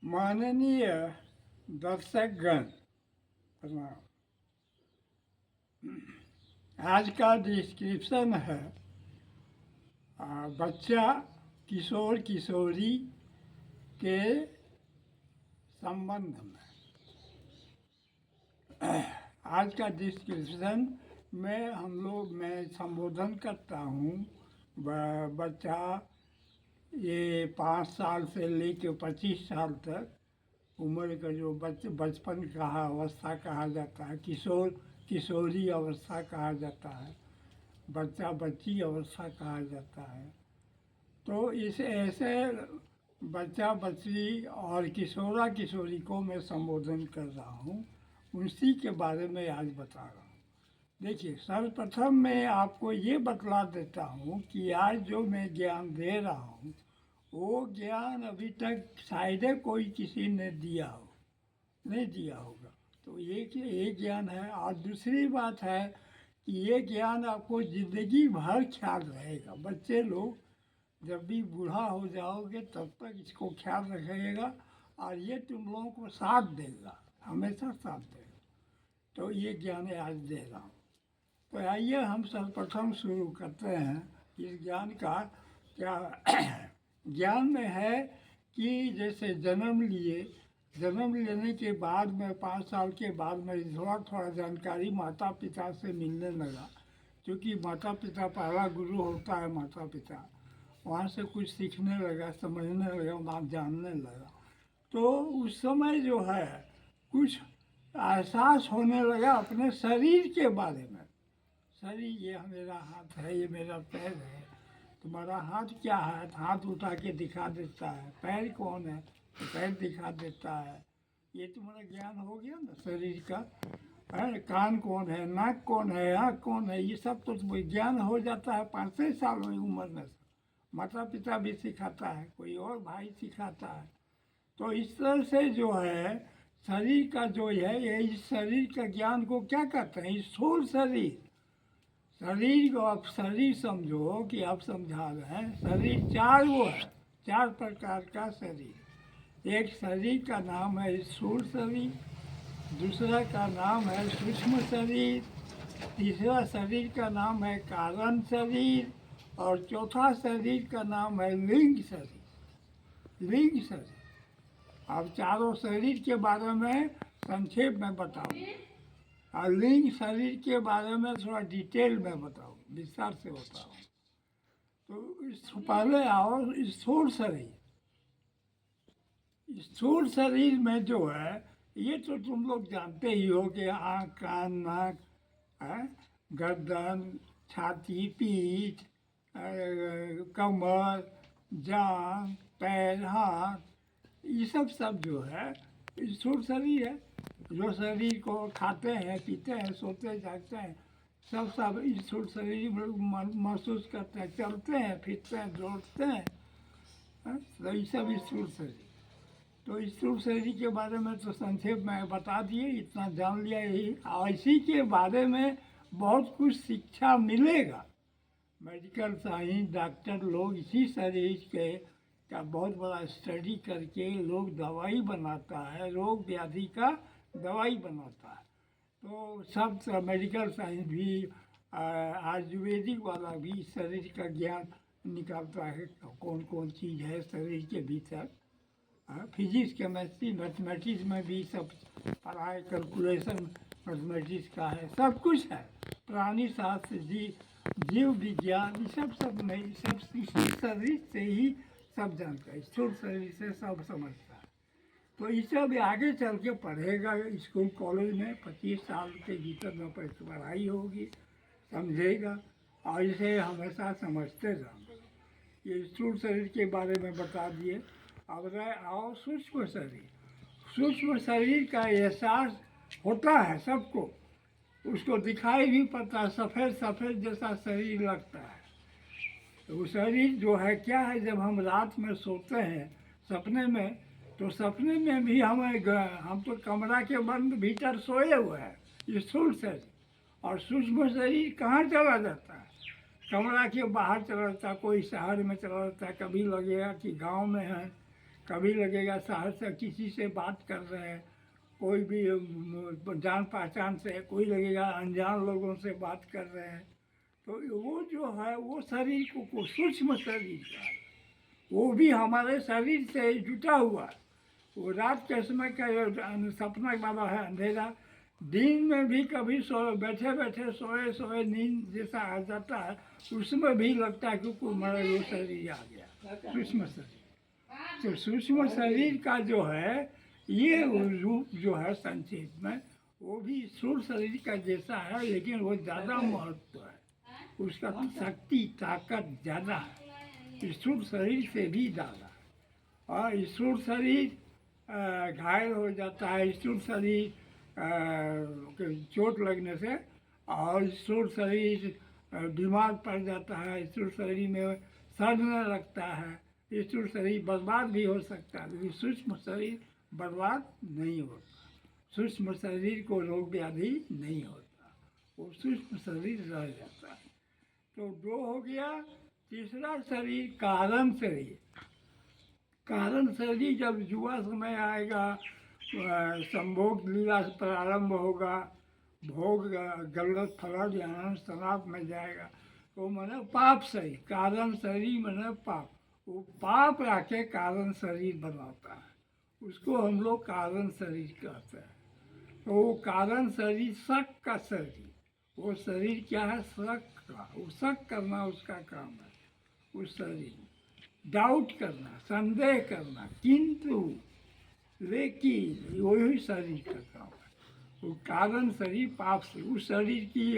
माननीय दर्शकगण प्रणाम। आज का डिस्क्रिप्शन है बच्चा किशोर किशोरी के संबंध में। आज का डिस्क्रिप्शन में मैं संबोधन करता हूँ बच्चा ये 5 साल से लेकर 25 साल तक उम्र का जो बचपन कहा अवस्था कहा जाता है, किशोर किशोरी अवस्था कहा जाता है, बच्चा बच्ची अवस्था कहा जाता है। तो इस ऐसे बच्चा बच्ची और किशोरा किशोरी को मैं संबोधन कर रहा हूँ, उसी के बारे में आज बता रहा हूँ। देखिए, सर्वप्रथम मैं आपको ये बतला देता हूँ कि आज जो मैं ज्ञान दे रहा हूँ वो ज्ञान अभी तक शायद कोई किसी ने दिया हो, नहीं दिया होगा। तो ये ज्ञान है। और दूसरी बात है कि ये ज्ञान आपको ज़िंदगी भर ख्याल रहेगा। बच्चे लोग जब भी बूढ़ा हो जाओगे तब तक इसको ख्याल रखिएगा और ये तुम लोगों को साथ देगा, हमेशा साथ देगा। तो ये ज्ञान आज दे रहा हूँ। तो आइए हम सर्वप्रथम शुरू करते हैं। इस ज्ञान का क्या ज्ञान में है कि जैसे जन्म लेने के बाद में 5 साल के बाद में थोड़ा जानकारी माता पिता से मिलने लगा, क्योंकि माता पिता पहला गुरु होता है। माता पिता वहाँ से कुछ सीखने लगा, समझने लगा, बात जानने लगा। तो उस समय जो है कुछ एहसास होने लगा अपने शरीर के बारे में। शरीर, ये मेरा हाथ है, ये मेरा पैर है। तुम्हारा हाथ क्या है? हाथ उठा के दिखा देता है। पैर कौन है? तो पैर दिखा देता है। ये तुम्हारा ज्ञान हो गया ना शरीर का। है कान कौन है, नाक कौन है, आँख कौन है, ये सब तो ज्ञान हो जाता है 5 साल में उम्र में। माता पिता भी सिखाता है, कोई और भाई सिखाता है। तो इस तरह से जो है शरीर का जो है, ये इस शरीर का ज्ञान को क्या कहते हैं? स्थूल शरीर। शरीर को आप शरीर समझो कि आप समझा रहे हैं। शरीर चार वो है, 4 प्रकार का शरीर। एक शरीर का नाम है स्थूल शरीर, दूसरा का नाम है सूक्ष्म शरीर, तीसरा शरीर का नाम है कारण शरीर और चौथा शरीर का नाम है लिंग शरीर। लिंग शरीर। अब चारों शरीर के बारे में संक्षेप में बताऊँ और लिंग शरीर के बारे में थोड़ा डिटेल में बताऊँ, विस्तार से बताऊँ। तो इस पहले आओ स्थूल शरीर। स्थूल शरीर में जो है ये तो तुम लोग जानते ही हो कि आँख, कान, नाक, गर्दन, छाती, पीठ, कमर, जांघ, पैर, हाथ, ये सब जो है स्थूल शरीर है। जो शरीर को खाते हैं, पीते हैं, सोते जागते हैं, सब स्थूल शरीर महसूस करते हैं, चलते हैं, फिरते हैं, दौड़ते हैं, तो ये सब स्थूल शरीर। तो स्थूल शरीर के बारे में तो संक्षेप में बता दिए, इतना जान लिया। यही और इसी के बारे में बहुत कुछ शिक्षा मिलेगा। मेडिकल साइंस, डॉक्टर लोग इसी शरीर के का बहुत बड़ा स्टडी करके लोग दवाई बनाता है, रोग व्याधि का दवाई बनाता है। तो सब मेडिकल साइंस भी, आयुर्वेदिक वाला भी शरीर का ज्ञान निकालता है, कौन कौन चीज़ है शरीर के भीतर। फिजिक्स, केमिस्ट्री, मैथमेटिक्स में भी सब पढ़ाई, कैलकुलेशन मैथमेटिक्स का है, सब कुछ है। प्राणी शास्त्र, जीव विज्ञान, ये सब नहीं, सब इसी शरीर से ही सब जानता है, स्थूल शरीर से सब समझता है। तो ये सब आगे चल के पढ़ेगा स्कूल कॉलेज में, 25 साल के भीतर में पढ़ाई होगी, समझेगा और इसे हमेशा समझते जाओगे। ये स्थूल शरीर के बारे में बता दिए। अब रहे आओ सूक्ष्म शरीर। सूक्ष्म शरीर का एहसास होता है सबको, उसको दिखाई भी पड़ता है, सफ़ेद सफ़ेद जैसा शरीर लगता है। तो वो शरीर जो है क्या है, जब हम रात में सोते हैं सपने में, तो सपने में भी हम तो कमरा के बंद भीतर सोए हुए हैं स्थूल शरीर, और सूक्ष्म शरीर कहाँ चला जाता है? कमरा के बाहर चला जाता है, कोई शहर में चला जाता है, कभी लगेगा कि गांव में है, कभी लगेगा सहसा किसी से बात कर रहे हैं, कोई भी जान पहचान से, कोई लगेगा अनजान लोगों से बात कर रहे हैं। तो वो जो है वो शरीर को सूक्ष्म शरीर का है, वो भी हमारे शरीर से जुटा हुआ है। वो रात के समय का सपना वाला है अंधेरा, दिन में भी कभी बैठे बैठे सोए सोए नींद जैसा आ जाता है, उसमें भी लगता है कि कोई मरा वो शरीर आ गया, सूक्ष्म शरीर। तो सूक्ष्म शरीर का जो है ये रूप जो है संक्षेप में, वो भी स्थूल शरीर का जैसा है, लेकिन वो ज़्यादा महत्व है, उसका शक्ति ताकत ज़्यादा है, स्थूल शरीर से भी ज़्यादा। और स्थूल शरीर घायल हो जाता है, स्थूल शरीर चोट लगने से, और स्थूल शरीर बीमार पड़ जाता है, स्थूल शरीर में सड़ने लगता है, स्थूल शरीर बर्बाद भी हो सकता है, लेकिन सूक्ष्म शरीर बर्बाद नहीं होता, सूक्ष्म शरीर को रोग व्याधि नहीं होता, वो सूक्ष्म शरीर रह जाता है। तो दो हो गया। तीसरा शरीर कारण शरीर। कारण शरीर जब युवा समय आएगा, संभोग लीला प्रारंभ होगा, भोग गलत फला ज्ञान शराब में जाएगा, तो मैंने पाप शरीर, कारण शरीर मैंने पाप, वो पाप आके कारण शरीर बनाता है, उसको हम लोग कारण शरीर कहते हैं। तो वो कारण शरीर शक का शरीर, वो शरीर क्या है, शक का, वो शक करना उसका काम है, उस शरीर डाउट करना, संदेह करना, किंतु लेकिन वही शरीर का काम है। वो कारण शरीर पाप से, उस शरीर की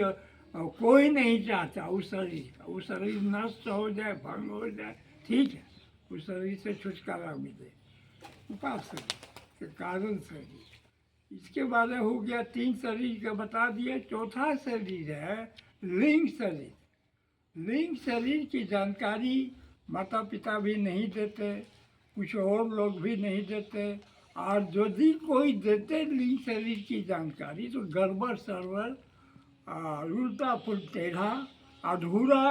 कोई नहीं चाहता, उस शरीर का, वो शरीर नष्ट हो जाए, भंग हो जाए, ठीक है, उस शरीर से छुटकारा मिले, पाप शरीर, कारण शरीर। इसके बाद हो गया 3 शरीर का बता दिए। चौथा शरीर है लिंग शरीर। लिंग शरीर की जानकारी माता पिता भी नहीं देते, कुछ और लोग भी नहीं देते, और यदि कोई देते लिंग शरीर की जानकारी तो गड़बड़ सरवर, उल्टा टेढ़ा, अधूरा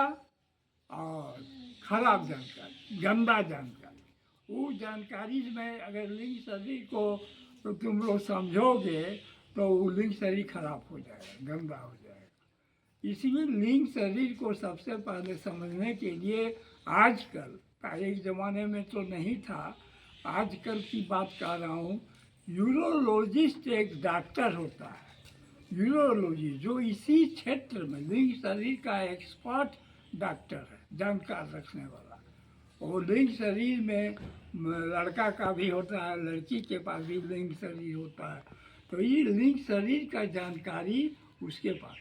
और खराब जानकारी, गंदा जानकारी। वो जानकारी में अगर लिंग शरीर को तो तुम लोग समझोगे तो वो लिंग शरीर खराब हो जाएगा, गंदा हो जाएगा। इसलिए लिंग शरीर को सबसे पहले समझने के लिए आजकल, पहले के ज़माने में तो नहीं था, आजकल की बात कर रहा हूँ, यूरोलॉजिस्ट एक डॉक्टर होता है, यूरोलॉजी, जो इसी क्षेत्र में लिंग शरीर का एक्सपर्ट डॉक्टर है, जानकार रखने वाला। और लिंग शरीर में लड़का का भी होता है, लड़की के पास भी लिंग शरीर होता है, तो ये लिंग शरीर का जानकारी उसके पास।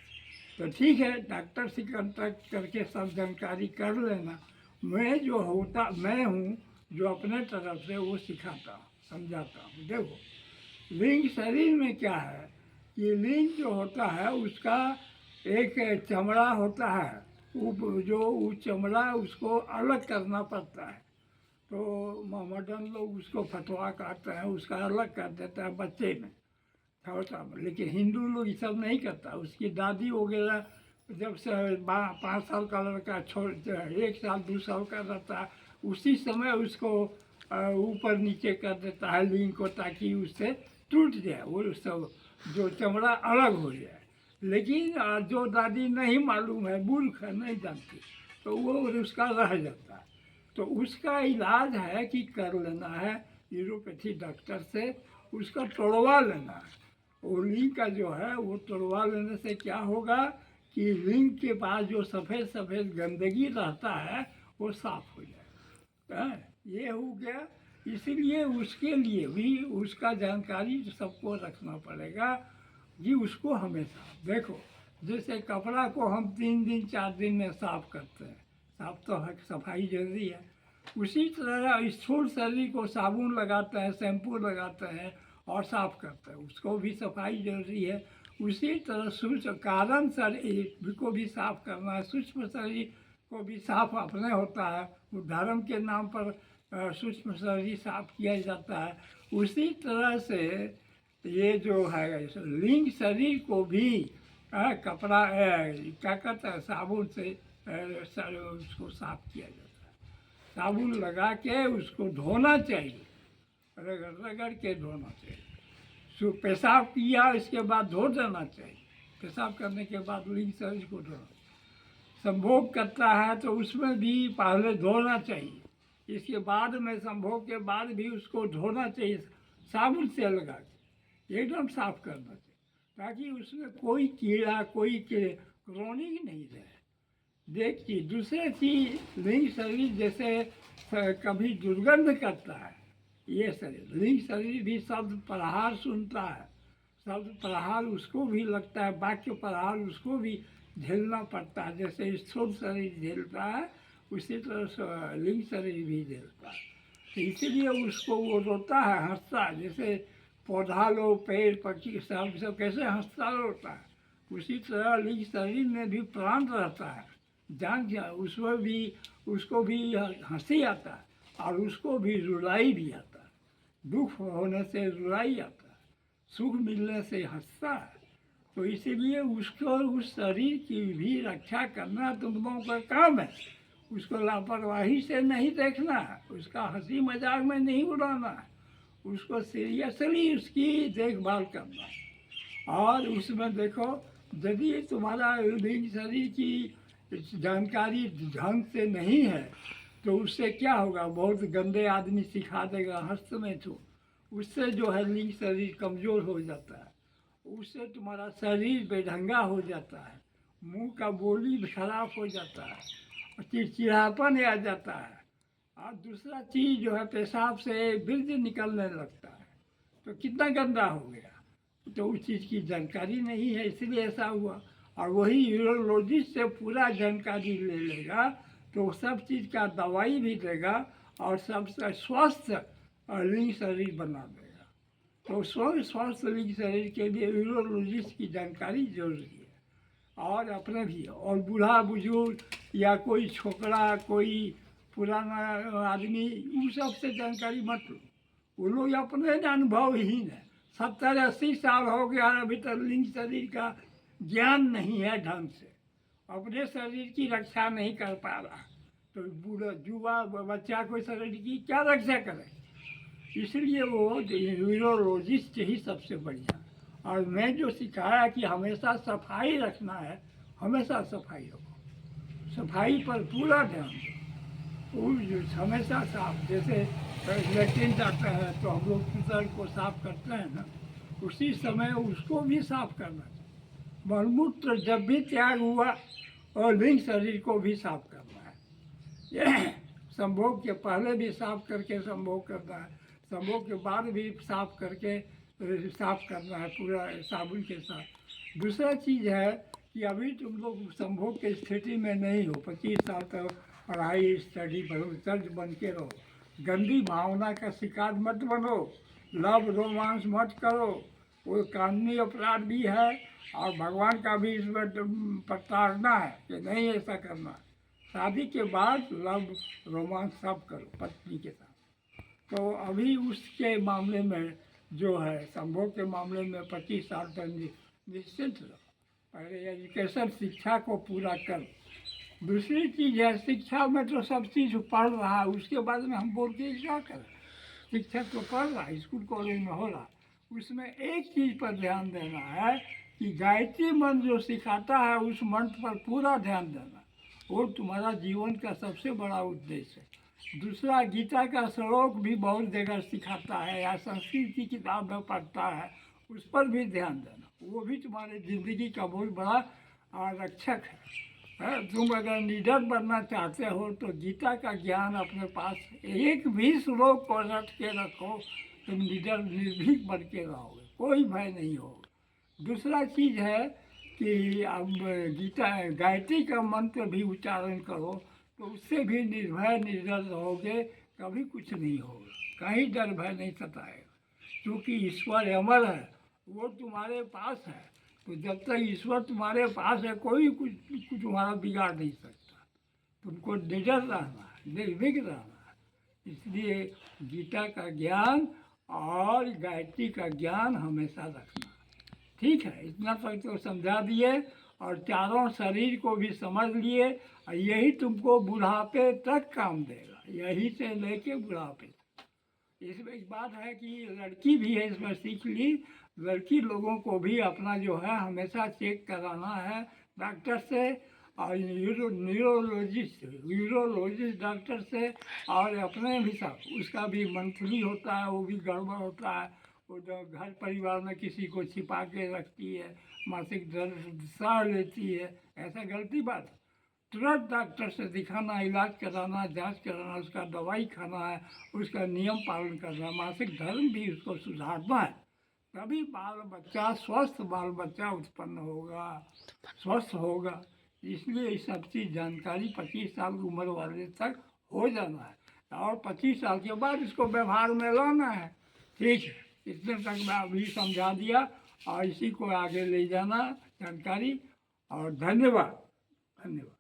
तो ठीक है, डॉक्टर से कॉन्टैक्ट करके सब जानकारी कर लेना। मैं हूँ जो अपने तरफ से वो सिखाता हूँ, समझाता हूँ। देखो लिंग शरीर में क्या है, ये लिंग जो होता है उसका एक चमड़ा होता है, वो चमड़ा उसको अलग करना पड़ता है। तो मॉडर्न लोग उसको फतवा काटते हैं, उसका अलग कर देते हैं बच्चे में, छोटा में। लेकिन हिंदू लोग ये सब नहीं करता। उसकी दादी वगैरह जब से 5 साल का लड़का 1 साल 2 साल का रहता है, उसी समय उसको ऊपर नीचे कर देता है लिंग को, ताकि उससे टूट जाए, वो सब जो चमड़ा अलग हो जाए। लेकिन जो दादी नहीं मालूम है, मूर्ख है, नहीं जानती, तो वो उसका रह जाता है। तो उसका इलाज है कि कर लेना है यूरोपैथी डॉक्टर से, उसका तोड़वा लेना है। और लिंग का जो है वो तोड़वा लेने से क्या होगा कि लिंग के पास जो सफ़ेद सफ़ेद गंदगी रहता है वो साफ हो जाएगा। ये हो गया। इसलिए उसके लिए भी उसका जानकारी सबको रखना पड़ेगा कि उसको हमेशा देखो, जैसे कपड़ा को हम 3 दिन 4 दिन में साफ करते हैं, साफ तो है, सफाई जरूरी है। उसी तरह स्थूल शरीर को साबुन लगाते हैं, शैम्पू लगाते हैं और साफ करते हैं, उसको भी सफाई जरूरी है। उसी तरह सूक्ष्म कारण शरीर को भी साफ करना है, सूक्ष्म शरीर को भी साफ अपने होता है, वो धर्म के नाम पर सूक्ष्म शरीर साफ किया जाता है। उसी तरह से ये जो है लिंग शरीर को भी कपड़ा क्या कहते हैं, साबुन से उसको साफ किया जाता है। साबुन लगा के उसको धोना चाहिए, रगड़ रगड़ के धोना चाहिए। पेशाब किया इसके बाद धो देना चाहिए। पेशाब करने के बाद लिंग शरीर को धोना। संभोग करता है तो उसमें भी पहले धोना चाहिए, इसके बाद में संभोग के बाद भी उसको धोना चाहिए, साबुन से लगा के एकदम साफ करना चाहिए, ताकि उसमें कोई कीड़ा कोई क्रोनिक नहीं रहे। देखिए दूसरे चीज लिंग शरीर जैसे कभी दुर्गंध करता है, ये शरीर लिंग शरीर भी शब्द प्रहार सुनता है, शब्द प्रहार उसको भी लगता है, वाक्य प्रहार उसको भी झेलना पड़ता है। जैसे स्थूल शरीर झेलता है उसी तरह लिंग शरीर भी झेलता है। तो इसीलिए उसको वो रोता है, हंसता है। जैसे पौधा लो पेड़ पक्षी सब कैसे हंसता रोता है, उसी तरह लिंग शरीर में भी प्राण रहता है, जान उसमें भी उसको भी हंसी आता है और उसको भी रुलाई भी आता है। दुख होने से रुलाई आता है, सुख मिलने से हंसता है। तो इसीलिए उसको उस शरीर की भी रक्षा करना तुम लोगों का काम है। उसको लापरवाही से नहीं देखना है, उसका हंसी मजाक में नहीं उड़ाना है, उसको सीरियसली उसकी देखभाल करना है। और उसमें देखो यदि तुम्हारा लिंग शरीर की जानकारी ढंग से नहीं है तो उससे क्या होगा, बहुत गंदे आदमी सिखा देगा हस्त में, तो उससे जो है लिंग शरीर कमज़ोर हो जाता है, उससे तुम्हारा शरीर बेढंगा हो जाता है, मुंह का बोली खराब हो जाता है, चिड़चिड़ापन आ जाता है। और दूसरा चीज़ जो है पेशाब से बीज निकलने लगता है, तो कितना गंदा हो गया। तो उस चीज़ की जानकारी नहीं है, इसलिए ऐसा हुआ। और वही यूरोलॉजिस्ट से पूरा जानकारी ले लेगा तो सब चीज़ का दवाई भी देगा और सबसे स्वस्थ लिंग शरीर बना देगा। तो स्वस्थ लिंग शरीर के लिए यूरोलॉजिस्ट की जानकारी जरूरी है। और अपने भी और बूढ़ा बुजुर्ग या कोई छोकरा कोई पुराना आदमी उन सब से जानकारी मत लो, वो लोग अपने अनुभवहीन है। 70-80 साल हो गया अभी तक लिंग शरीर का ज्ञान नहीं है ढंग से, अपने शरीर की रक्षा नहीं कर पा रहा, तो बूढ़ा युवा बच्चा कोई शरीर की क्या रक्षा करे। इसलिए वो यूरोलॉजिस्ट ही सबसे बढ़िया। और मैं जो सिखाया कि हमेशा सफाई रखना है, हमेशा सफाई रखो, सफाई पर पूरा ध्यान दो, हमेशा साफ। जैसे लेट्रिन जाते हैं तो हम लोग किचन को साफ करते हैं ना, उसी समय उसको भी साफ करना चाहिए। मलमूत्र जब भी त्याग हुआ और लिंग शरीर को भी साफ करना है। संभोग के पहले भी साफ करके संभोग करना है, संभोग के बाद भी साफ करके साफ करना है पूरा साबुन के साथ। दूसरा चीज़ है कि अभी तुम लोग संभोग की स्थिति में नहीं हो, 25 साल तक पढ़ाई स्टडी करो, चर्च बन के रहो, गंदी भावना का शिकार मत बनो, लव रोमांस मत करो, वो कानूनी अपराध भी है और भगवान का भी इसमें प्रताड़ना है कि नहीं ऐसा करना। शादी के बाद लव रोमांस सब करो पत्नी के साथ। तो अभी उसके मामले में जो है संभोग के मामले में 25 साल तक निश्चिंत रहो, पहले एजुकेशन शिक्षा को पूरा कर। दूसरी चीज़ है शिक्षा में तो सब चीज़ पढ़ रहा है, उसके बाद में हम बोल के क्या करें। शिक्षा तो पढ़ रहा है, स्कूल कॉलेज में हो रहा, उसमें एक चीज़ पर ध्यान देना है कि गायत्री मंत्र जो सिखाता है उस मंत्र पर पूरा ध्यान देना, वो तुम्हारा जीवन का सबसे बड़ा उद्देश्य है। दूसरा गीता का श्लोक भी बहुत जगह सिखाता है या संस्कृत की किताब में पढ़ता है, उस पर भी ध्यान देना, वो भी तुम्हारे ज़िंदगी का बहुत बड़ा आरक्षक है। तुम अगर लीडर बनना चाहते हो तो गीता का ज्ञान अपने पास एक भी श्लोक को रट के रखो, तुम लीडर निर्भीक बन के रहोगे, कोई भय नहीं होगा। दूसरा चीज़ है कि अब गीता गायत्री का मंत्र भी उच्चारण करो तो उससे भी निर्भय निर्डर रहोगे, कभी कुछ नहीं होगा, कहीं डर भय नहीं सताएगा, क्योंकि ईश्वर अमर है, वो तुम्हारे पास है। तो जब तक ईश्वर तुम्हारे पास है कोई कुछ तुम्हारा बिगाड़ नहीं सकता। तुमको निडर रहना है, निर्भीक रहना है। इसलिए गीता का ज्ञान और गायत्री का ज्ञान हमेशा रखना। ठीक है, इतना तक तो समझा दिए और चारों शरीर को भी समझ लिए, और यही तुमको बुढ़ापे तक काम देगा, यही से लेके बुढ़ापे तक। इसमें एक बात है कि लड़की भी है, इसमें सीख ली, लड़की लोगों को भी अपना जो है हमेशा चेक कराना है डॉक्टर से, और न्यूरोलॉजिस्ट डॉक्टर से, और अपने भी साथ उसका भी मंथली होता है, वो भी गड़बड़ होता है। वो जो घर परिवार में किसी को छिपा के रखती है, मासिक दर्द सह लेती है, ऐसा गलती बात है। तुरंत डॉक्टर से दिखाना, इलाज कराना, जांच कराना, उसका दवाई खाना है, उसका नियम पालन करना है, मासिक धर्म भी उसको सुधारना है, तभी बाल बच्चा स्वस्थ बाल बच्चा उत्पन्न होगा, स्वस्थ होगा। इसलिए ये सब चीज़ जानकारी 25 साल की उम्र वाले तक हो जाना है, और 25 साल के बाद इसको व्यवहार में लाना है। ठीक है, इतने तक मैं अभी समझा दिया, और इसी को आगे ले जाना जानकारी। और धन्यवाद, धन्यवाद।